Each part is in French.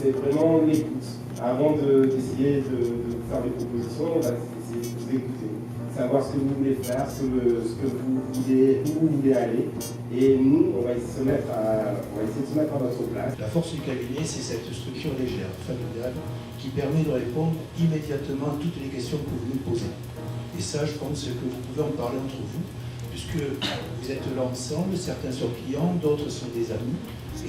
c'est vraiment l'écoute. Avant d'essayer de faire des propositions, on va essayer de vous écouter, savoir ce que vous voulez faire, ce que vous voulez, où vous voulez aller. Et nous, on va essayer de se mettre à votre place. La force du cabinet, c'est cette structure légère, familiale, qui permet de répondre immédiatement à toutes les questions que vous nous posez. Et ça, je pense que vous pouvez en parler entre vous, puisque vous êtes là ensemble, certains sont clients, d'autres sont des amis.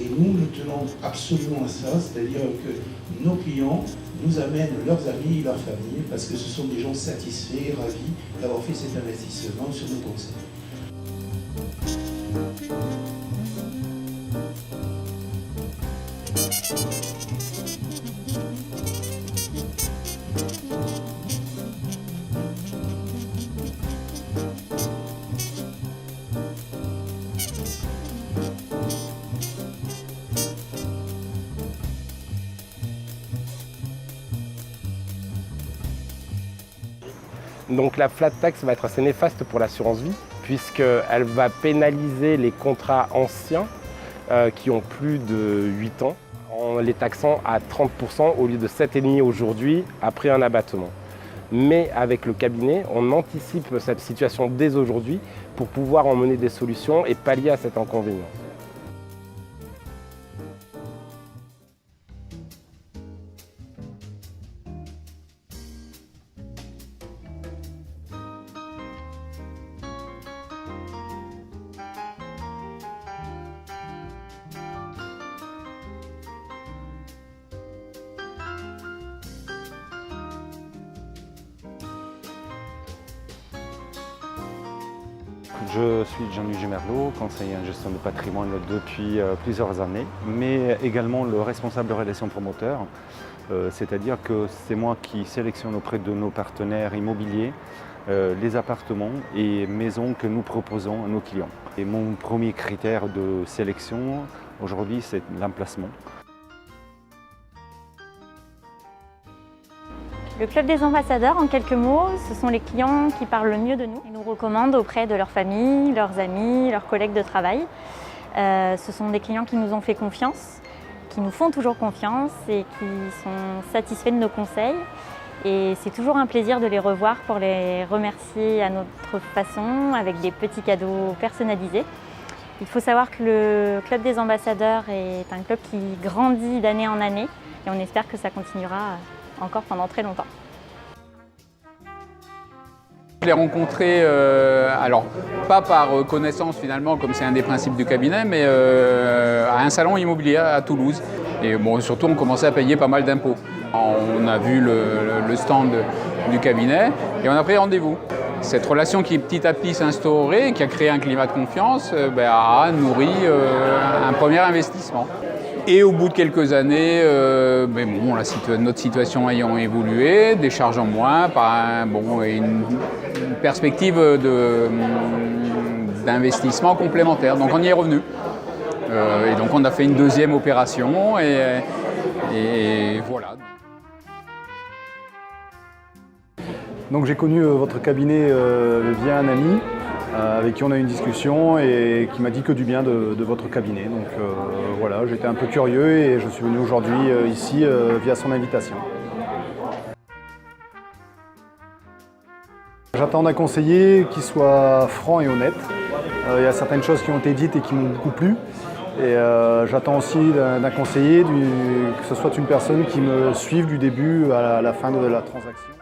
Et nous tenons absolument à ça, c'est-à-dire que nos clients nous amènent leurs amis et leurs familles, parce que ce sont des gens satisfaits, ravis d'avoir fait cet investissement sur nos conseils. Donc la flat tax va être assez néfaste pour l'assurance vie, puisqu'elle va pénaliser les contrats anciens qui ont plus de 8 ans, en les taxant à 30% au lieu de 7,5% aujourd'hui, après un abattement. Mais avec le cabinet, on anticipe cette situation dès aujourd'hui pour pouvoir emmener des solutions et pallier à cet inconvénient. Je suis Jean-Louis Gemerlot, conseiller en gestion de patrimoine depuis plusieurs années, mais également le responsable de relations promoteurs, c'est-à-dire que c'est moi qui sélectionne auprès de nos partenaires immobiliers les appartements et maisons que nous proposons à nos clients. Et mon premier critère de sélection aujourd'hui, c'est l'emplacement. Le Club des ambassadeurs, en quelques mots, ce sont les clients qui parlent le mieux de nous. Ils nous recommandent auprès de leur famille, leurs amis, leurs collègues de travail. Ce sont des clients qui nous ont fait confiance, qui nous font toujours confiance et qui sont satisfaits de nos conseils. Et c'est toujours un plaisir de les revoir pour les remercier à notre façon, avec des petits cadeaux personnalisés. Il faut savoir que le Club des ambassadeurs est un club qui grandit d'année en année et on espère que ça continuera encore pendant très longtemps. Je l'ai rencontré, alors pas par connaissance finalement, comme c'est un des principes du cabinet, mais à un salon immobilier à Toulouse. Et bon, surtout on commençait à payer pas mal d'impôts. On a vu le stand du cabinet et on a pris rendez-vous. Cette relation qui petit à petit s'est instaurée, qui a créé un climat de confiance, a nourri un premier investissement. Et au bout de quelques années, notre situation ayant évolué, des charges en moins, une perspective d'investissement complémentaire. Donc on y est revenu. Et donc on a fait une deuxième opération et voilà. Donc j'ai connu votre cabinet via un ami avec qui on a eu une discussion et qui m'a dit que du bien de votre cabinet. Donc voilà, j'étais un peu curieux et je suis venu aujourd'hui ici via son invitation. J'attends d'un conseiller qui soit franc et honnête. Il y a certaines choses qui ont été dites et qui m'ont beaucoup plu. Et j'attends aussi d'un conseiller que ce soit une personne qui me suive du début à la fin de la transaction.